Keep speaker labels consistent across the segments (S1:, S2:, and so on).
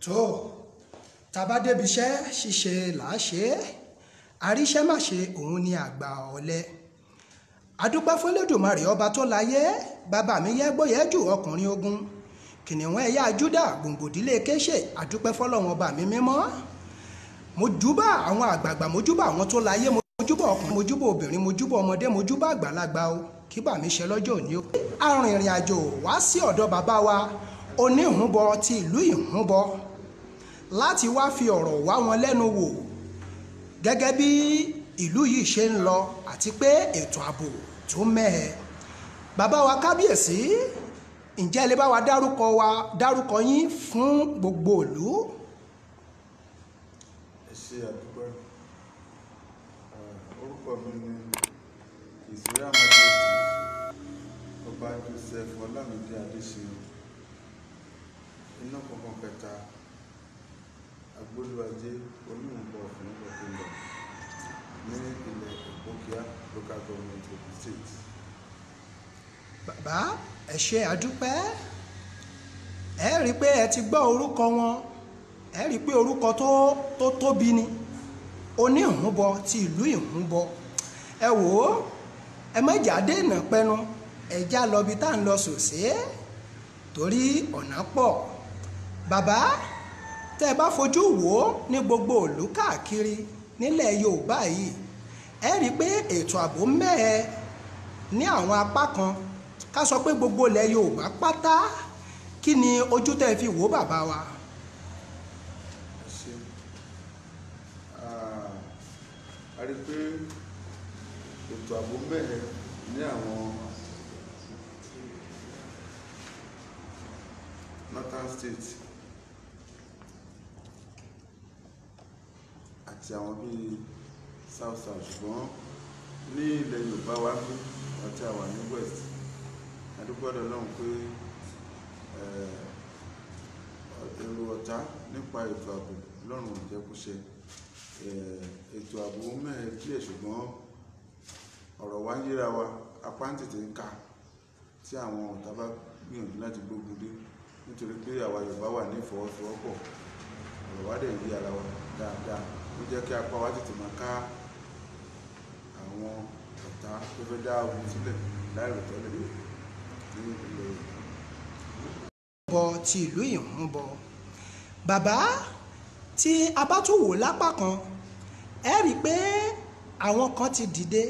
S1: tó tàbá débi iṣẹ́ ṣíṣe làá ṣe é, àríṣẹ́ má ṣe òun ni àgbà ọ̀lẹ. adúpẹ́ fún Elédùmarè ọba tó láyé, bàbá mi yẹ́gbóyẹ́jù ọkùnrin ogun, kìnìún ẹ̀yà Júdà gbòǹgbòdílé kéṣe. adúpẹ́ fọlọ́run ọba mi mímọ́. mojúbà àwọn àgbààgbà, mojúbà àwọn tó láyé, mojúbà ọkùnrin, mojúbà obìnrin, mojúbà ọmọdé, mojúbà àgbàlagbà o, kí bà mí ṣe lọ́jọ́ òní o. arìnrìn àjò wá sí ọ̀dọ̀ bàbá wa oníhùnbọ ti ìlú Ìhúnbọ láti wá fi ọ̀rọ̀ wá wọn lẹ́nu wò gẹ́gẹ́ bí ìlú yìí ṣe ń lọ àti pé ètò ààbò tó mẹ́hẹ. bàbá wa kábíyèsí, ǹjẹ́ lè bá wa dárúkọ yín fún gbogbo ìlú?
S2: ẹ ṣé àdúpẹ́. orúkọ mi ni ìsúra májèlé ọba Joseph Ọlámídé Adéṣeun, iná kankan kẹta agbóluwájé Olúhùnbọ fún ìgbàgbọ́ ní ilẹ̀ Ìpókíà local government of the state.
S1: bàbá ẹ ṣé àdúpẹ́. ẹ rí i pé ẹ ti gbọ́ orúkọ wọn, ẹ rí i pé orúkọ tó tóbi ni Oníhùnbọ ti ìlú Ìhúnbọ. ẹ wò ó, ẹ má jà dènà pẹnu, ẹ já lọ bí tá à ń lọ sòsé torí ọ̀nà pọ̀. bàbá tẹ́ ẹ bá fojú wò ó ní gbogbo ìlú káàkiri nílẹ̀ Yorùbá yìí, ẹ rí i pé ètò ààbò mẹ́hẹ ní àwọn apá kan, ká sọ pé gbogbo ilẹ̀ Yorùbá pátá. kí ni ojú tẹ́ ẹ fi wò ó bàbá wa?
S2: ẹ ṣé. a rí i pé ètò ààbò mẹ́hẹ ní àwọn northern state àti àwọn bíi south ṣùgbọ́n ní ilẹ̀ Yorùbá wa bí àti àwa ní west, adúgbò Ọlọ́run pé èrò ọ̀tá nípa ètò ààbò lọ́rùn ìjẹkúṣe. ètò ààbò mẹ́ẹ̀ díẹ̀ ṣùgbọ́n ọ̀rọ̀ wa ń yíra wa, apá ń tètè ń kà tí àwọn ọ̀tá bá gbìyànjú láti gbógun dé, nítorí pé àwa Yorùbá wà ní ìfọwọ́sowọ́pọ̀, ọ̀rọ̀ wa dẹ̀ ń yí ara wa dáadáa, ó jẹ́ kí apá wa tètè máa ká àwọn ọ̀tá tó fẹ́ dá ogun sílẹ̀ láìròtẹ́lẹ̀ ní ilẹ̀
S1: Ìhúnbọ ti ìlú Ìhúnbọ. bàbá tí a bá tún wò lápá kan, ẹ rí i pé àwọn kan ti dìde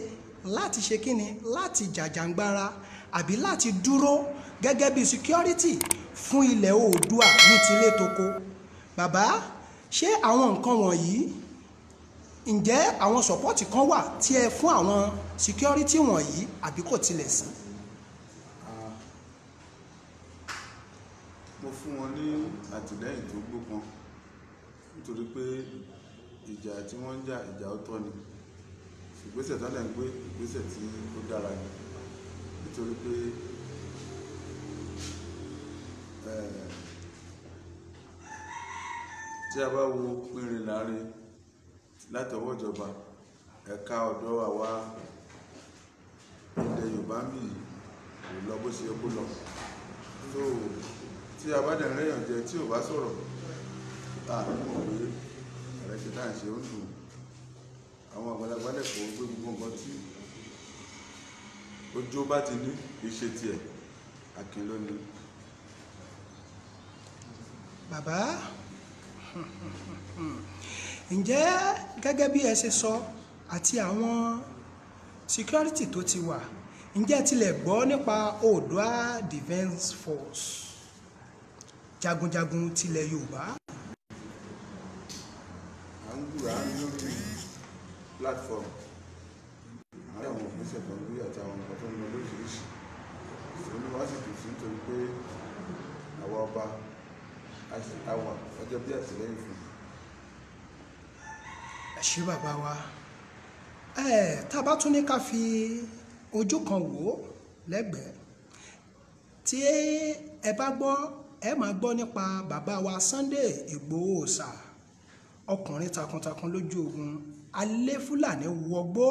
S1: láti ṣe kíni, láti jàjàǹgbara àbí láti dúró gẹ́gẹ́ bí security fún ilẹ̀ Oòduà ní tilé toko. bàbá ṣé àwọn nǹkan wọ̀nyí, ǹjẹ́ àwọn sọ́pọ́ọ̀tì kan wà tí ẹ fún àwọn security wọ̀nyí àbí kò tilẹ̀ sí?
S2: mo fún wọn ní àtìlẹ́yìn tó gbópọn, nítorí pé ìjà tí wọ́n ń jà ìjà ọ̀tọ̀ ni, ìgbésẹ̀ tó lẹ̀ ń gbé ìgbésẹ̀ tí ó dára ni, nítorí pé tí a bá wo pínrin láàrin látọwọ́ ìjọba ẹ̀ka ọ̀dọ́ àwa ilẹ̀ Yorùbá ń bì kò lọ bó ṣe yẹ kó lọ. tí a bá dẹ̀ rẹ́yàn jẹ tí ò bá sọ̀rọ̀, mọ̀ pé ẹ̀rẹ́ ṣe dáhùn ṣe ó ń dùn. àwọn àgbàlagbà lẹ́kọ̀ọ́ gbé gbogbo nǹkan tí ojú bá ti ní ìṣe tiẹ̀ Akin ló ní.
S1: bàbá ǹjẹ́ gẹ́gẹ́ bí ẹ ṣe sọ àti àwọn security tó ti wà, ǹjẹ́ tilẹ̀ gbọ́ nípa Oòduà Defence Force, jagunjagun tilẹ̀ Yorùbá?
S2: à ń gbúra lórí platform àwọn òfìsẹ̀ kan lórí àti àwọn nǹkan tó ń lọ lóríṣiríṣi. olúwa sì dùn sí nítorí pé àwa ọba àwà ọjọ́ bí àtìlẹ́yìn fún.
S1: ẹ ṣé bàbá wa. tá a bá tún ní ká fi ojú kan wò ó lẹ́gbẹ̀ẹ́, tí ẹ bá gbọ́, ẹ máa gbọ́ nípa bàbá wa Sunday Ìgbòho Òòṣà, ọkùnrin takuntakun lójú ogun, alẹ́ Fúlàní wọgbó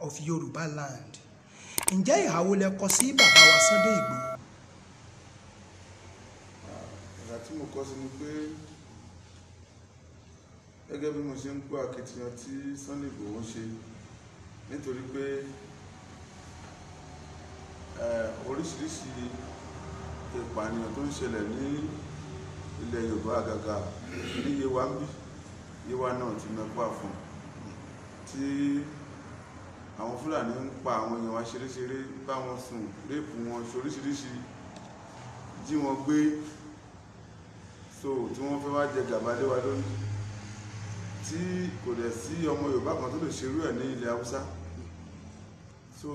S1: of Yorùbá land. ǹjẹ́ ìhà wo lẹ kọ sí bàbá wa Sunday Ìgbòho?
S2: ìgbà tí mo kọ sí ni pé gẹ́gẹ́ bí mo ṣe ń gbọ́ akitiyan tí Sunday Igboho ṣe, nítorí pé oríṣiríṣi ìpànìyàn tó ń ṣẹlẹ̀ ní ilẹ̀ Yorùbá àgàgà ní Yewa ń bí, Yewa náà ti mẹ́pà fún, tí àwọn Fúlàní ń pa àwọn èèyàn wa ṣeréṣeré, bá wọn sùn, réèpù wọn, ṣoríṣiríṣi, jí wọn gbé, so tí wọ́n fẹ́ wá jẹ gàba lé wa lórí, tí kò dẹ̀ sí ọmọ Yorùbá kan tó lè ṣerú ẹ̀ ní ilẹ̀ Haúsá. So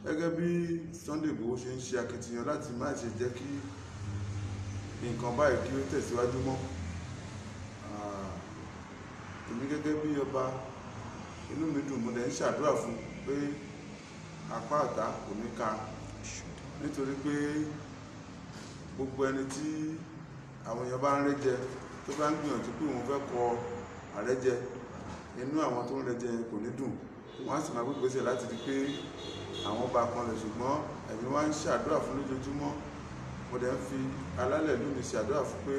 S2: gẹ́gẹ́ bí Sunday Igboho ṣe ń ṣe akitiyan láti má ṣe jẹ́ kí nǹkan báyìí kí ó tẹ̀síwájú mọ́, èmi gẹ́gẹ́ bí ọba, inú mi dùn, mo dẹ̀ ń ṣàdúrà fún pé apá ọ̀tá kò ní ká, nítorí pé gbogbo ẹni tí àwọn èèyàn bá ń rẹ́jẹ tó bá ń gbìyànjú pé òun fẹ́ kọ àrẹ́jẹ, inú àwọn tó ń rẹ́jẹ kò ní dùn, wọ́n á sì máa gbégbèsè láti rí pé àwọn bá kan lẹ̀, ṣùgbọ́n ẹ̀mí wá ń ṣàdúrà fún lójoojúmọ́. Mo dẹ̀ ń fi alálẹ̀ lónìí ṣàdúrà fún pé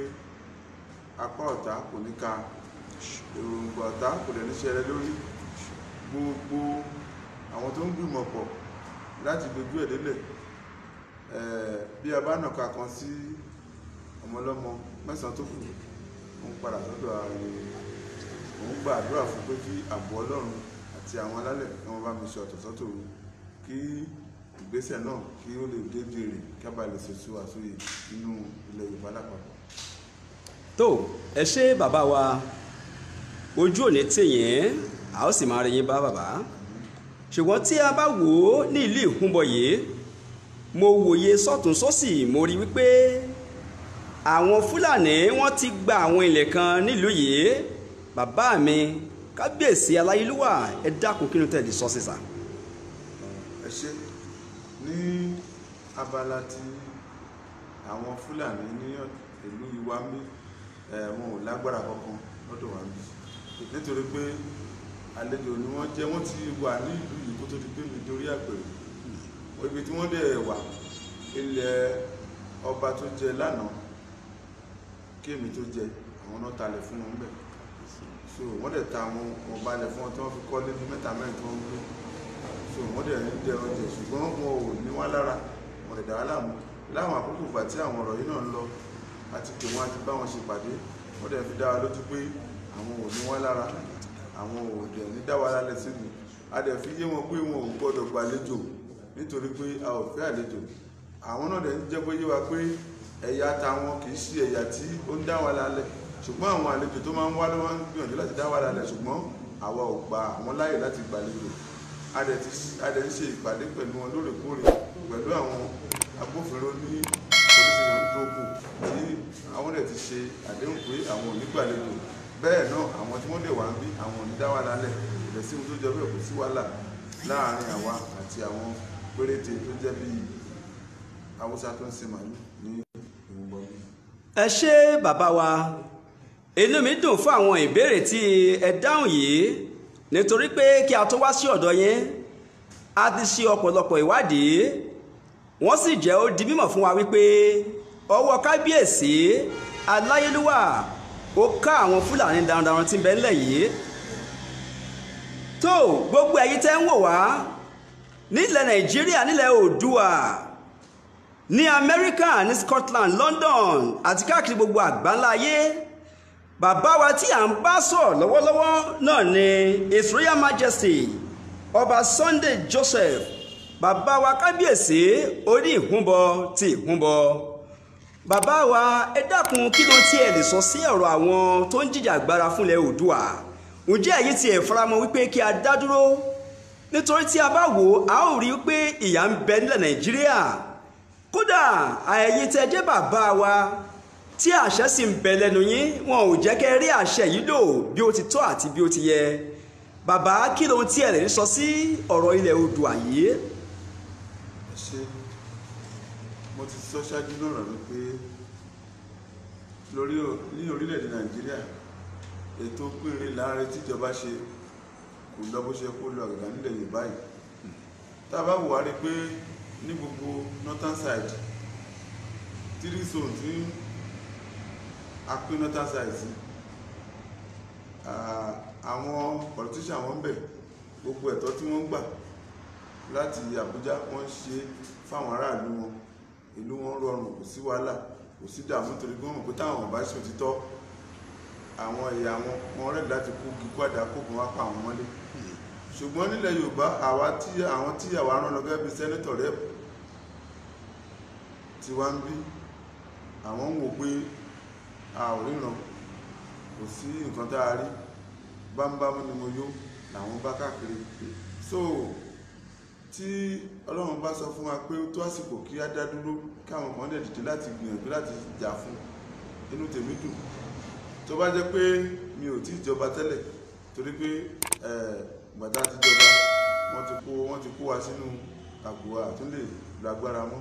S2: apá ọ̀tá kò ní ká, èròǹgbà ọ̀tá kò dẹ̀ ní ṣẹlẹ̀ lórí. Gbogbo àwọn tó ń gbìmọ̀ pọ̀ láti dojú ẹ̀ délẹ̀, bí a bá nàka kan sí ọmọlọ́mọ mẹ́sàn-án tó kù, òun padà sọ́dọ̀ ààrẹ, òun gba àdúrà fún pé kí ààbò Ọlọ́run àti àwọn alálẹ̀ kí wọ́n bá mi ṣe ọ̀tọ̀sọ́tò kí ìgbésẹ̀ náà kí ó lè dé jèrè, kí a bá lè ṣètò àsọyè nínú ilẹ̀ Yorùbá lápapọ̀.
S3: tó ẹ ṣé bàbá wa, ojú òní tìyín, a ó sì máa rí yín bá bàbá. ṣùgbọ́n tí a bá wò ó ní ìlú Ìhúnbọ̀yé, mo wòye sọ́tún sósì, mo rí wípé àwọn Fúlàní wọ́n ti gba àwọn ilẹ̀ kan nílùú yìí. bàbá mi kábíyèsí aláyélúwà, ẹ dákun kí ló tẹ̀lé sọ sísà.
S2: ẹ ṣé, ní abala tí àwọn Fúlàní ní ìlú Yewa ń bí, wọn ò lágbára kankan lọ́dọ̀ wa ń bí, nítorí pé àlejò ni wọ́n jẹ́, wọ́n ti wà ní ìlú yìí kó tó di pé mi dórí àpèrè. Ibi tí wọ́n dẹ̀ wà, ilẹ̀ ọba tó jẹ lánàá kí èmi tó jẹ, àwọn náà talẹ̀ fún wọn bẹ̀, so wọ́n dẹ̀ ta àwọn ọba ilẹ̀ fún wọn tí wọ́n fi kọ́lé ní mẹ́ta mẹ́rin tí wọ́n ń gbé, so wọ́n dẹ̀ ń jẹ oúnjẹ, ṣùgbọ́n wọn ò ní wá lára, wọn dẹ̀ dá wá láàmú. Láwọn àkókò ìgbà tí àwọn ọ̀rọ̀ yìí náà ń lọ, àti pé wọ́n á ti bá wọn ṣe pàdé, wọ́n dẹ̀ fi dá wa lójú pé àwọn ò ní wá lára, àwọn ò dẹ̀ ní dá wa lálẹ́ sílùú. A dẹ̀ fi yé wọn pé wọn ò gbọ́dọ̀ gbàlejò, nítorí pé a ò fẹ́ àlejò. Àwọn náà dẹ̀ ń jẹ́ pé yé wa pé ẹ̀yà táwọn kì í ṣe ẹ̀yà tí ó ń dá wa lálẹ́, ṣùgbọ́n àwọn àlejò tó máa ń wá ló máa ń gbìyànjú láti dá wa lálẹ́, ṣùgbọ́n àwa ò gba àwọn láyè láti gbàlejò. A dẹ̀ ń ṣe ìpàdé pẹ̀lú wọn lóòrèkóòrè, pẹ̀lú àwọn agbófinró ní oríṣiríṣi tó kù, tí àwọn dẹ̀ ti ṣe àdéhùn pé àwọn ò ní gbàlejò. Bẹ́ẹ̀ náà àwọn tí wọ́n dẹ̀ wá ń bí, àwọn ò ní dá wa lálẹ́. Ìbẹ̀ sí ohun tó jọ bẹ́ẹ̀, kò sí wàhálà láàárín àwa àti àwọn péréte tó jẹ́ bí Haúsá tó ń ṣe màálù ní Ìhúnbọ̀yé.
S3: ẹ ṣé bàbá wa, inú mi dùn fún àwọn ìbéèrè tí ẹ dáhùn yìí, nítorí pé kí a tó wá sí ọ̀dọ̀ yín, a ti ṣe ọ̀pọ̀lọpọ̀ ìwádìí, wọ́n sì jẹ́ ó di mímọ̀ fún wa wípé ọwọ́ kábíyèsí aláyélúwà ó ká àwọn Fúlàní darandaran tí ń bẹ ńlẹ̀ yìí. tó gbogbo ẹ̀yin tẹ́ ń wò wá nílẹ̀ Nàìjíríà, nílẹ̀ Oòduà, ní Amẹ́ríkà, ní Scotland, London àti káàkiri gbogbo àgbáńlá ayé, bàbá wa tí à ń bá sọ̀rọ̀ lọ́wọ́lọ́wọ́ náà ni His Royal Majesty Ọba Sunday Joseph, bàbá wa kábíyèsí orí Ìhúnbọ ti Ìhúnbọ. bàbá wa ẹ dákun kí ló tí ẹ lè sọ sí ọ̀rọ̀ àwọn tó ń jìjàgbara fúnlẹ̀ Oòduà? ǹjẹ́ èyí tí ẹ faramọ́ wípé kí a dá dúró? nítorí tí a bá wò á ó rí pé ìyà ń bẹ nílẹ̀ Nàìjíríà, kódà àyè tẹ́ jẹ́ bàbá wa tí àṣẹ sì ń bẹ lẹ́nu yín, wọn ò jẹ́ kẹ́ rí àṣẹ yìí lò bí ó ti tọ́ àti bí ó ti yẹ. bàbá kí ló tí ẹ lè sọ sí ọ̀rọ̀ ilẹ̀ Oòduà yìí?
S2: ẹ ṣé, mo ti sọ ṣáájú náà rẹ̀ pé ní orílẹ̀-èdè Nàìjíríà, ètò péré láàrin tíjọba ṣe kò lọ bó ṣe kó lọ àgbà nílẹ̀ Yorùbá yìí. Tá a bá wò wá rí pé ní gbogbo northern side 3 zones tí a pín northern side sí, àwọn politician wọn bẹ̀ gbogbo ẹ̀tọ́ tí wọ́n ń gbà láti Àbújá wọ́n ṣe fáwọn aráàlú wọn, ìlú wọn rọrùn, kò sí wàhálà, kò sí dààmú, torí pé wọ́n mọ̀ pé táwọn ọ̀bá ṣe òtítọ́ àwọn ẹ̀yà wọn rẹ̀ láti kú kíkú àdá kókun wá pa àwọn mọ́lé. Ṣùgbọ́n nílẹ̀ Yorùbá àwọn tí àwa rán lọ gẹ́gẹ́ bí sẹ́nẹ́tọ̀ rẹ̀ tí wá ń bí, àwọn ń wò pé a ò ríran, kò sí nǹkan tá a rí, bámbámú ni mo yó làwọn bá káàkiri. So tí Ọlọ́run bá sọ fún wa pé ó tó àsìkò kí á dá dúró, káwọn kan dẹ̀ dìde láti gbìyànjú láti jà fún, inú tèmi dùn. Tó bá jẹ́ pé mi ò tí ìjọba tẹ́lẹ̀, torí pé gbàtà ti jọba wọ́n ti kó wa sínú àgbò àtúnlè lágbára mọ́.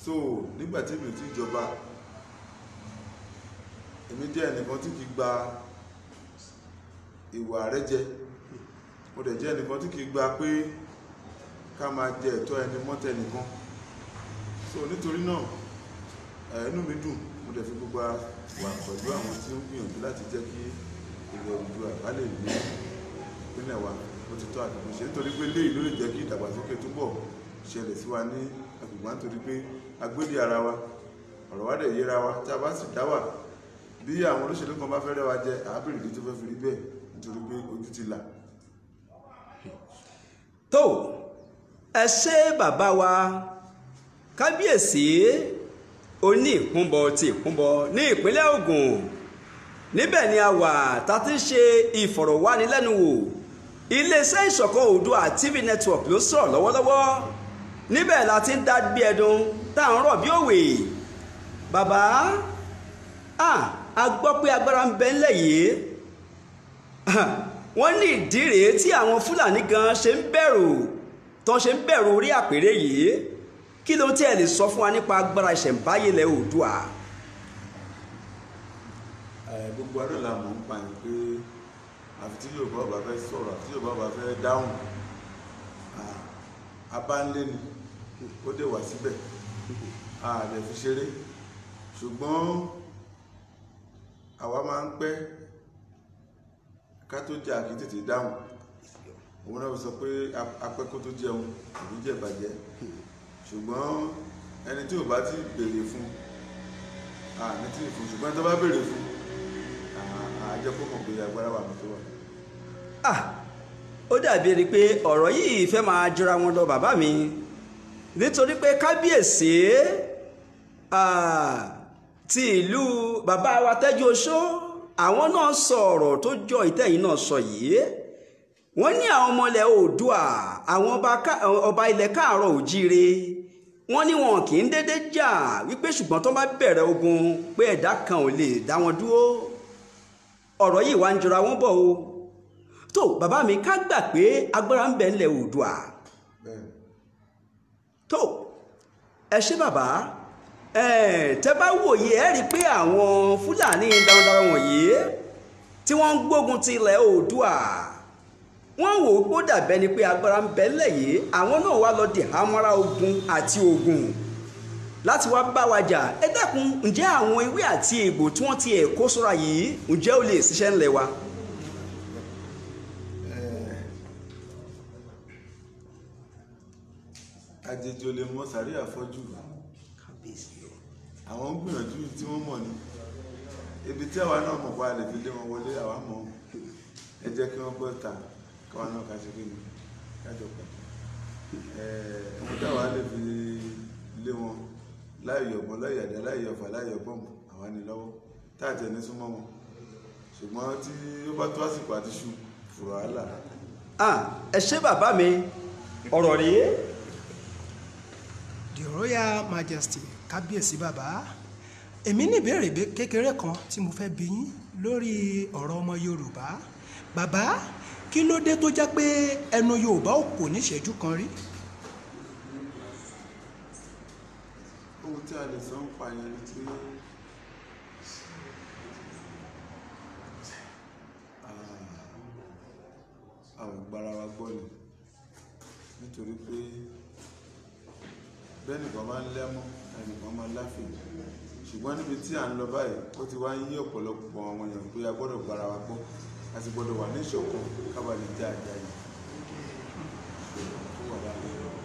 S2: So nígbà tí mi ò tí ìjọba, èmi jẹ́ ẹnìkan tí kì í gba ìwà àrẹ́jẹ, mo dẹ̀ jẹ́ ẹnìkan tí kì í gba pé ká máa jẹ ẹ̀tọ́ ẹni mọ́tẹ́ nìkan. So nítorí náà inú mi dùn, mo dẹ̀ fi gbogbo wà pẹ̀lú àwọn tí ó ń gbìyànjú láti jẹ́ kí ilẹ̀ Oòduà bá lè ní ìpínlẹ̀ wa bó ti tọ́ àti bó ṣe, nítorí pé léyìí ló lè jẹ́ kí ìdàgbàsókè túbọ̀ ṣẹlẹ̀ sí wa ní agbègbè, nítorí pé agbélé ara wa, ọ̀rọ̀ wa dẹ̀ yéra wa, tí a bá sì dá wà bí àwọn olóṣèlú kan bá fẹ́ rẹ́ wa jẹ, àábìrì ní tó fẹ́ fi rí bẹ́ẹ̀, nítorí pé ojú ti là.
S3: tó ẹ ṣé bàbá wa kábíyèsí oní ìkúnbọ ti ìkúnbọ ní ìpínlẹ̀ Ògùn. Níbẹ̀ ni a wà tá ti ṣe ìfọ̀rọ̀wánilẹ́nuwò. Iléeṣẹ́ Ìṣọ̀kan Oòduà TV Network ló sọ̀rọ̀ lọ́wọ́lọ́wọ́. Níbẹ̀ la ti ń dá gbé ẹdun tá à ń rọ̀ bí òwe. Bàbá a gbọ́ pé agbára ń bẹ ńlẹ̀ yìí. Wọ́n ní ìdí rèé tí àwọn Fúlàní gan ṣe ń bẹ̀rù orí àpèrè yìí. Kí ló tí ẹ lè sọ fún wa nípa agbára ìṣẹ̀ǹbáyé ilẹ̀ Oòduà?
S2: Gbogbo àdó la mọ̀ ń pa ní pé àfi tí Yorùbá ọba fẹ́ sọ̀rọ̀, àfi tí Yorùbá ọba fẹ́ dáhùn, abánlé ni ó dé wá síbẹ̀, a lè fi ṣeré. Ṣùgbọ́n àwa máa ń pẹ́ ká tó jẹ́ àkí tètè dáhùn. Òun náà sọ pé apẹ́ kó tó jẹun ìlú jẹ́ bàjẹ́. Ṣùgbọ́n ẹni tí ò bá ti béèrè fún ní tí ì fún, ṣùgbọ́n tó bá béèrè fún àjẹ́ kó mọ̀ pé agbára wà tó wà.
S3: Ó dàbí ẹni pé ọ̀rọ̀ yìí fẹ́ máa jọra wọn lọ bàbá mi, nítorí pé kábíyèsí ti ìlú bàbá wa Tẹ́jú Oṣó, àwọn náà sọ ọ̀rọ̀ tó jọ ìtẹ́yìn náà sọ yìí. Wọ́n ní àwọn ọmọ ilẹ̀ Oòduà, àwọn ọba ilẹ̀ Káàárọ̀ Òjíire, wọ́n ní wọn kì í dédé jà, wípé ṣùgbọ́n tó bá bẹ̀rẹ̀ ogun pé ẹ̀dá kan ò lè dá wọn dúró. Ọ̀rọ̀ yìí wá ń jọra wọn bọ̀ o. Tó bàbá mi, ká gbà pé agbára ń bẹ ńlẹ̀ Oòduà. Tó ẹ ṣé bàbá, tẹ́ bá wòye ẹ rí i pé àwọn Fúlàní darandaran wọ̀nyí tí wọ́n ń gbógun ti ilẹ̀ Oòduà, wọ́n wò ó kó dàbẹ́ ni pé agbára ń bẹ ńlẹ̀ yìí, àwọn náà wá lọ di hámọ́ra ogun àti ogun láti wá bá wa jà. Ẹ dákun, ǹjẹ́ àwọn ewé àti egbò tí wọ́n ti kó sọ́ra yìí, ǹjẹ́ ó lè ṣiṣẹ́ ńlẹ̀ wa?
S2: Àjèjì ò lè mọ sàárè àfọ́jú. Àwọn ń gbìyànjú tí wọ́n mọ̀ ní ibi tí àwa náà mọ̀ pa lè fi lé wọn wọlé, àwa mọ̀. Ẹ jẹ́ kí wọ́n gbọ́ ta káwa náà ká ṣe kíni kájọ pọ̀. Ohun táwa lè fi lé wọn láì yọ̀bọ̀n, láì yàdá, láì yọ̀fà, láì yọ̀bọ̀mù, àwa ní lọ́wọ́ táàtì ẹni súnmọ́ wọn. Ṣùgbọ́n tí ó bá tó àsìkò àti ṣu fùrọ̀ àlà.
S3: Ẹ ṣé bàbá mi, ọ̀rọ̀ rèé.
S1: The Royal Majesty kábíyèsí bàbá, èmi ní ìbéèrè kékeré kan tí mo fẹ́ bi yín lórí ọ̀rọ̀ ọmọ Yorùbá. Bàbá, kí ló dé tó jẹ́ pé ẹnu Yorùbá ò kò ní ìṣẹ́jú kan rí?
S2: Ohun tí a lè sọ ń pa yẹn ni tí àwọn ìgbára wa gbọ́ ni, nítorí pé bẹ́ẹ̀ nìkan máa ń lẹ́mọ́, ẹnìkan máa ń láfẹ̀ẹ́. Ṣùgbọ́n níbi tí à ń lọ báyìí, ó ti wá ń yí ọ̀pọ̀lọpọ̀ àwọn èèyàn pé a gbọ́dọ̀ gbára wa gbọ́. a sì gbọ́dọ̀ wà ní ìṣọ̀kan kábàlì jẹ́ àjà yìí.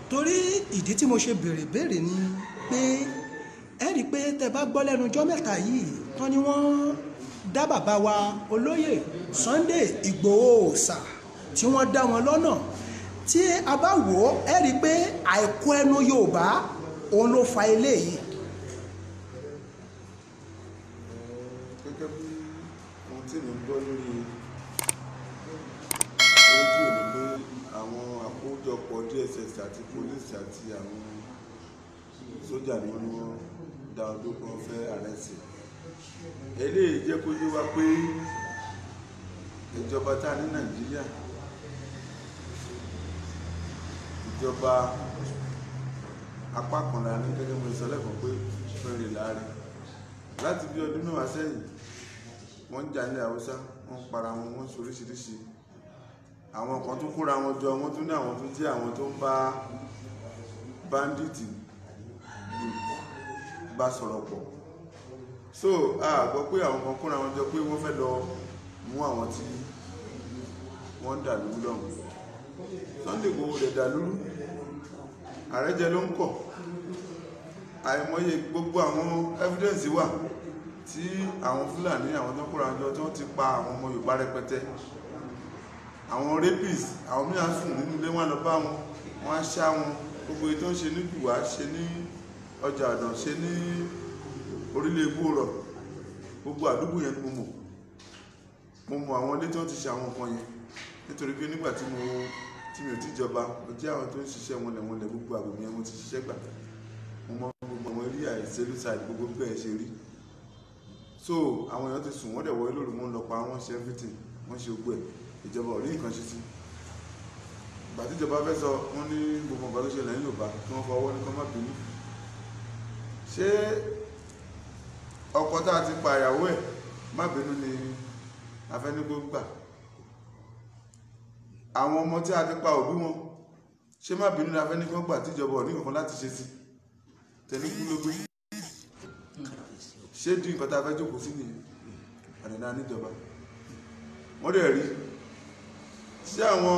S1: torí ìdí tí mo ṣe béèrè ni pé ẹ rí i pé tẹ bá gbọ́ lẹ́nu ọjọ́ mẹ́ta yìí tán ni wọ́n dá bàbá wa olóyè Sunday Ìgbòho Òòṣà tí wọ́n dá wọn lọ́nà tí a bá wò ó ẹ rí i pé àìkú ẹnu Yorùbá òun ló fa eléyìí.
S2: gẹ́gẹ́ bí ohun tí mi ń gbọ́ lórí rédíò ni pé àwọn àkójọpọ̀ DSS àti pólísì àti àwọn sójà ni wọ́n dá ọdún kan fẹ́ àrẹ́sì. eléyìí jẹ́ kó yé wa pé ìjọba tá a ní Nàìjíríà ìjọba apá kan la ní gẹ́gẹ́ bí mo sọ lẹ́kọ̀ọ́ pé fẹ́rẹ̀ láàrin láti bí ọdún mẹ́wàá sẹ́yìn wọ́n ń jà ní Haúsá wọ́n ń para wọn wọ́n ṣoríṣiríṣi àwọn kan tó kóra wọn jọ wọ́n tún ní àwọn tó jẹ́ àwọn tó ń bá báńdíìtì bá sọ̀rọ̀ pọ̀ so a gbọ́ pé àwọn kan kóra wọn jọ pé wọ́n fẹ́ lọ mú àwọn tí wọ́n ń dà lóru lọ́hùn. Sunday Igboho lè dà lóru àrẹ́jẹ ló ń kọ̀ àìmọye gbogbo àwọn evidence wà tí àwọn Fúlàní àwọn tó kóra wọn jọ tí wọ́n ti pa àwọn ọmọ Yorùbá rẹpẹtẹ àwọn rapists àwọn mìíràn sùn nínú ilé wọn lọ bá wọn wọn á ṣá wọn gbogbo èyí tó ń ṣe ní Gùwá ṣe ní ọjà àdàn ṣe ní orílẹ̀ ègbò rọ̀ gbogbo àdúgbò yẹn ni mo mọ̀ àwọn ilé tí wọ́n ti ṣe àwọn nǹkan yẹn nítorí pé nígbà tí mi ò tí jọba mo jẹ́ àwọn tó ń ṣiṣẹ́ wọn lẹ̀ gbogbo àgbègbè yẹn mo ti ṣiṣẹ́ gbà mo mọ̀ gbogbo àwọn eré àìsèlú side gbogbo bẹ́ẹ̀ ṣe rí so àwọn èèyàn ti sùn wọ́n dẹ̀ wọlé lóru wọn lọ pa wọ́n ṣe everything wọ́n ṣe gbogbo ẹ̀ ìjọba ò rí nǹkan ṣe sí ìgbà tí ìjọba fẹ́ sọ wọ́n ní gbogbo nǹkan tó ṣẹlẹ̀ ní Yorùbá kí wọ́n fọwọ́ ní kọ́ má bínú ṣé ọkọ tá a ti pa ìyàwó ẹ̀ má bínú ni afẹ́nigbó gbà àwọn ọmọ tí a ti pa òbí wọn ṣé má bínú ni afẹ́nigbó gbà tíjọba ò ní nǹkan láti ṣe sí tẹ̀líkú ló gbé ṣé di nǹkan tá a fẹ́ jókòó sí nìyẹn àdàdà níjọba wọ́n dẹ̀ rí sí àwọn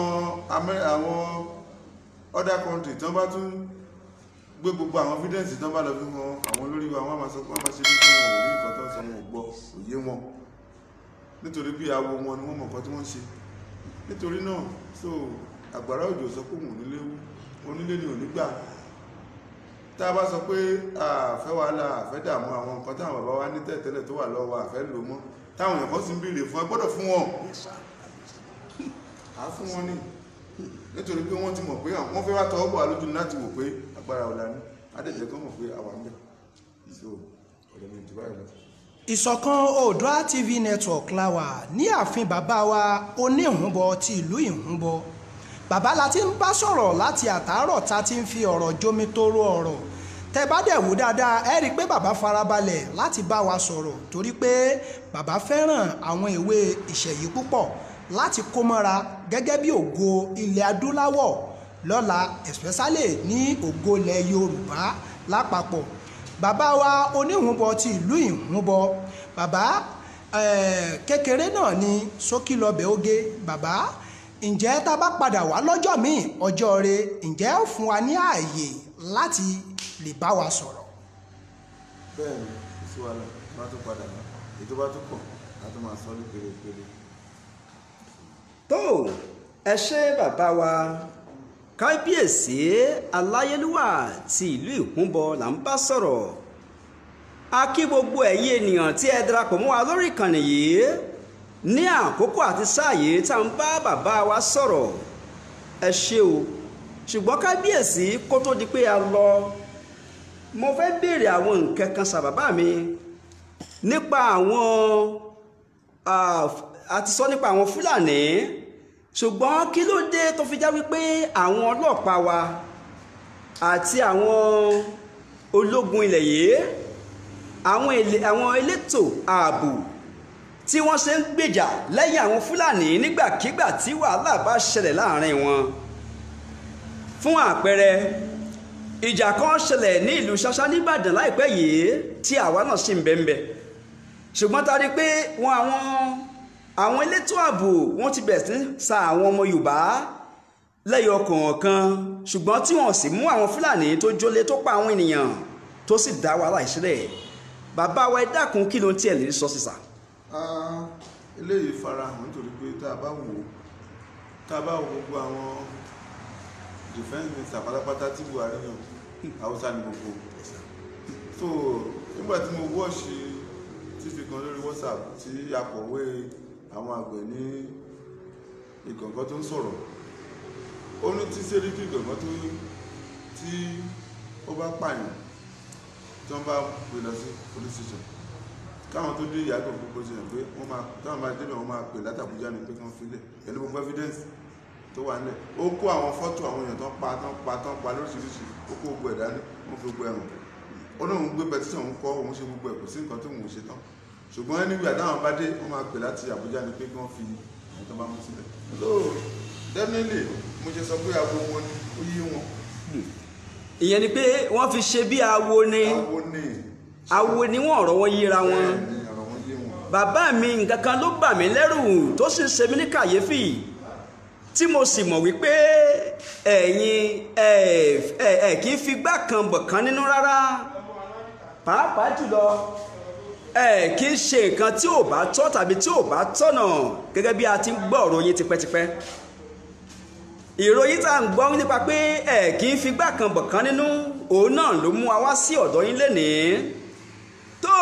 S2: other country tán bá tún gbé gbogbo àwọn evidence tán bá lọ fi wọn àwọn olórí wa wọ́n máa sọ pé wọ́n máa ṣe bí wọn ò rí nǹkan tó ń sọ wọn ò gbọ́ òye wọn nítorí bí awo wọn ni wọ́n mọ̀ nǹkan tí wọ́n ṣe nítorí náà so àgbàrá òjò sọ pé òun onílé wú onílé ni ò ní gbà tá a bá sọ pé àfẹ́ wàhálà àfẹ́ dààmú àwọn nǹkan táwọn bàbá wa ní tẹ́tẹ́lẹ̀ tó wà lọ́wọ́ àfẹ́ lò mọ́ táwọn èèyàn kan sì ń béèrè fún ẹ gbọ́dọ̀ fún wọn á fún wọn ní nítorí pé wọ́n ti mọ̀ pé wọ́n fẹ́ wá tọwọ́ bọ̀ alójú láti wò pé agbára ọ̀la ní adẹ́jẹ́ kan mọ̀ pé àwa ń bẹ̀ so ọ̀dọ̀ mi jù báyìí lọ.
S1: Ìṣọ̀kan Oòduà TV Network la wà ní ààfin bàbá wa Oníhùnbọ ti ìlú Ìhùnbọ bàbá la ti ń bá sọ̀rọ̀ láti àtàárọ̀ ta ti ń fi ọ̀rọ̀ jómi tóró ọ̀rọ̀ tẹ bá dẹ̀ wò dáadáa ẹ rí i pé bàbá farabalẹ̀ láti bá wa sọ̀rọ̀ torí pé bàbá fẹ́ràn àwọn ìwé ìṣẹ̀yí púpọ̀ láti kó mọ́ra gẹ́gẹ́ bí ògo ilẹ̀ adúláwọ̀ lọ́la especially ní ògo ilẹ̀ Yorùbá lápapọ̀ bàbá wa Oníhùnbọ ti ìlú Ìhùnbọ bàbá kékeré náà ni ṣókí lọ́bẹ̀ oge bàbá ǹjẹ́ tá a bá padà wá lọ́jọ́ míì ọjọ́ rẹ̀ ǹjẹ́ ó fún wa ní ààyè láti lè bá wa sọ̀rọ̀.
S2: bẹ́ẹ̀ni ìṣú wa lọ bá tó padà wá ètò bá tó pọ̀ a tó máa sọ ní pérépéré.
S3: tó ẹ ṣé bàbá wa kábíyèsí aláyélúwà ti ìlú Ìhùnbọ là ń bá sọ̀rọ̀ a kí gbogbo ẹ̀yin ènìyàn tí ẹ darapọ̀ mọ́ wa lórí ìkànnì yìí ní àkókò àti sáàyè tá ń bá bàbá wa sọ̀rọ̀ ẹ ṣé o ṣùgbọ́n kábíyèsí kó tó di pé a lọ mo fẹ́ béèrè àwọn nǹkan kan sàbàbá mi nípa àwọn àti sọ nípa àwọn Fúlàní ṣùgbọ́n kí ló dé tó fi já wípé àwọn ọlọ́pàá wa àti àwọn ológun ilẹ̀ yìí àwọn elétò ààbò tí wọ́n ṣe ń gbèjà lẹ́yìn àwọn Fúlàní nígbàkigbà tí wàhálà bá ṣẹlẹ̀ láàrin wọn fún àpẹẹrẹ ìjà kan ṣẹlẹ̀ ní ìlú Ṣàṣà nìbàdàn láìpẹ́ yìí tí àwa náà sì ń bẹ́ńbẹ́ ṣùgbọ́n ta rí pé àwọn àwọn elétò ààbò wọ́n ti bẹ̀rẹ̀ sí sa àwọn ọmọ Yorùbá lẹ́yọ kọ̀ọ̀kan ṣùgbọ́n tí wọ́n sì mú àwọn Fúlàní tó jólé tó pa àwọn ènìyàn tó sì dá wàhálà ìṣẹ̀lẹ̀. Bàbá wa ẹ dákun kí ló ń tiẹ̀ lè sọ sísà.
S2: Eléyìí farahàn nítorí pé tá a bá wo gbogbo àwọn defense minister pátápátá tí Buhari yàn Haúsá ní gbogbo. So nígbà tí mo wọ́ọ̀ṣì TV kan lórí WhatsApp tí akọ̀wé àwọn àgbẹ̀ ní Ìgàngán tó ń sọ̀rọ̀, ó ní tí Sẹ́ríkì Ìgàngán tí ó bá pààyàn tí wọ́n bá pè lọ sí police station, káwọn tó dé ìyàgò gbogbo ṣe hàn pé táwọn bá débẹ̀ wọ́n máa pè látàbújá ní pé kí wọ́n filẹ̀ pẹ̀lú gbogbo evidence tó wà nílẹ̀. Ó kó àwọn fọ́tò àwọn èèyàn tán pa lóríṣiríṣi, ó kó gbogbo ẹ̀ dání, wọ́n fi gbogbo ẹ̀wọ̀n. Ó lóun gbé petition òun kọ́ òun ṣe gbogbo ẹ̀, kò sí nǹkan tó òun ṣe tán. Ṣùgbọ́n nígbà táwọn bá dé wọ́n máa pè láti Àbújá ní pé kí wọ́n fi ẹ̀tọ́ bá mú sílẹ̀. So definitely mo ṣe sọ pé àgbo wọn ni ó yé wọn.
S3: Ìyẹn ni pé wọ́n fi ṣe bí awo ni wọ́n ọ̀rọ̀ wọn yíra wọn. Bàbá mi nǹkan kan ló bà mí lẹ́rù tó sì ṣe mí ní kàyéfì tí mo sì mọ̀ wípé ẹ̀yin kì í figbá kan bọ̀ kan nínú rárá, pàápàá jùlọ kì í ṣe nǹkan tí ò bá tọ́ tàbí tí ò bá tọ̀nà gẹ́gẹ́ bí a ti ń gbọ́ ọ̀rọ̀ yín tipẹ́tipẹ́. Ìròyìn tá à ń gbọ́ nípa pé kì í figbá kan bọ̀ kan nínú, òun náà ló mú wa wá sí ọ̀dọ̀ yín lénìí. Tó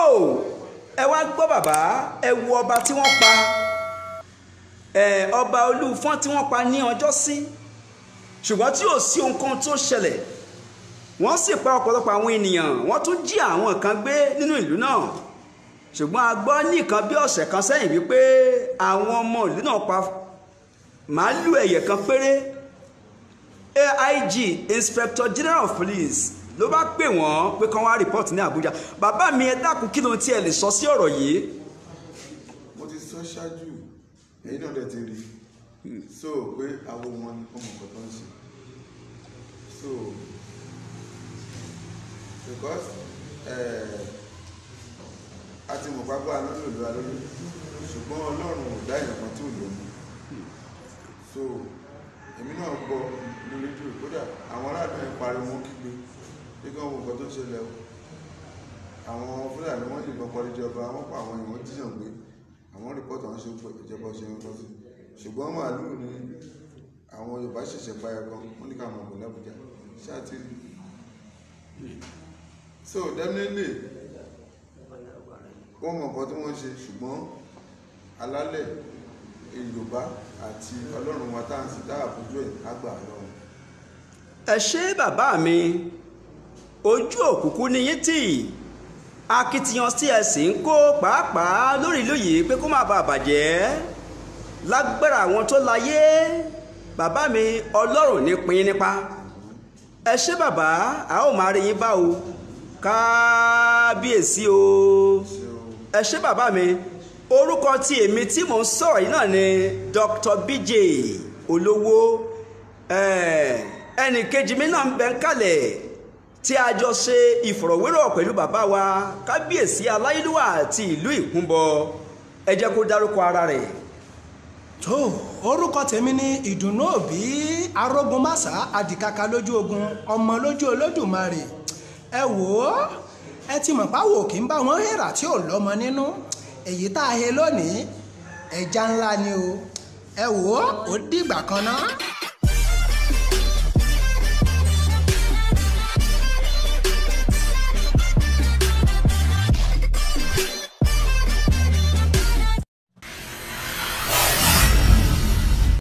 S3: ẹ wá gbọ́ bàbá, ẹ wo ọba tí wọ́n pa, ọba Olúfọ́n tí wọ́n pa ní ọjọ́ sí, ṣùgbọ́n tí ò sí ohunkóhun tó ṣẹlẹ̀. Wọ́n sì pa ọ̀pọ̀lọpọ̀ àwọn ènìyàn, wọ́n tún jí àwọn kan gbé nínú ìlú náà. Ṣùgbọ́n a gbọ́ ní nǹkan bí ọ̀sẹ̀ kan sẹ́yìn wípé àwọn ọmọ ìlú náà pa màálù ẹ̀yẹ kan péré. AIG, Inspector General of Police, ló bá pè wọ́n pé kán wá report ní Àbújá. Bàbá mi ẹ dákun kí ló ń tiẹ̀ lè sọ sí ọ̀rọ̀ yìí.
S2: Mo ti sọ ṣáájú, èyí náà dẹ̀ ti rí so pé àwọn wọn ni ọmọ nǹkan tó ń ṣe. So because a ti mọ̀ pápá alólòlò alólòlò ṣùgbọ́n Ọlọ́run ò dá èèyàn kan tí ò lò mú. So èmi náà gbọ́ lórí rédíò, kódà àwọn aráàlú ẹ̀ pariwo kígbe nígbà wọn nǹkan tó ṣẹlẹ̀ o. Àwọn Fúlàní wọ́n yìnbọn pọ̀ níjọba, wọ́n pa àwọn èèyàn jíyàn gbé, àwọn rìpọ́tù àwọn ṣe ń pọ̀ ìjọba ṣe ń pọ̀ sí. Ṣùgbọ́n màálù ni àwọn Yorùbá ṣẹ̀ṣẹ̀ pa ẹ̀kan, wọ́n ní káwọn ọ̀gbọ̀n l'Àbújá ṣáà ti rí. So definitely wọ́n mọ̀ nǹkan tí wọ́n ṣe, ṣùgbọ́n alálẹ̀ Yorùbá àti Ọlọ́run wa tá à ń sì dá àbójú ẹ̀ àgbà lọ́run.
S3: Ẹ ṣé bàbá mi, ojú òkùnkùn ni yín tì, akitiyan tí ẹ sì ń kó pàápàá lórí ìlú yìí pé kó má bàa bàjẹ́ lágbára àwọn tó láyé. Bàbá mi, Ọlọ́run ní pín in nípa. Ẹ ṣé bàbá, a ó máa rí yín bá o, kábíyèsí o. Ẹ ṣé bàbá mi, orúkọ tí èmi tí mò ń sọ̀rọ̀ yìí náà ni Dr. BJ Olówó. Ẹnì kejì mi náà ń bẹ ń kalẹ̀ tí a jọ ṣe ìfọ̀rọ̀wérọ̀ pẹ̀lú bàbá wa kábíyèsí aláyélúwà ti ìlú Ìkúnbọ. Ẹ jẹ́ kó dárúkọ ara rẹ̀.
S1: tó orúkọ tèmi ní Ìdùnnú Òbí Arógunmásà Adìkaka lójú ogun, ọmọ lójú Olódùmarè. Ẹ wò ó, ẹ ti mọ̀ páwò kì í bá wọn hèrà tí ò lọ́mọ nínú. Èyí tá a he lónìí ẹja ńlá ni o. Ẹ wò ó, ó dìgbà kan náà.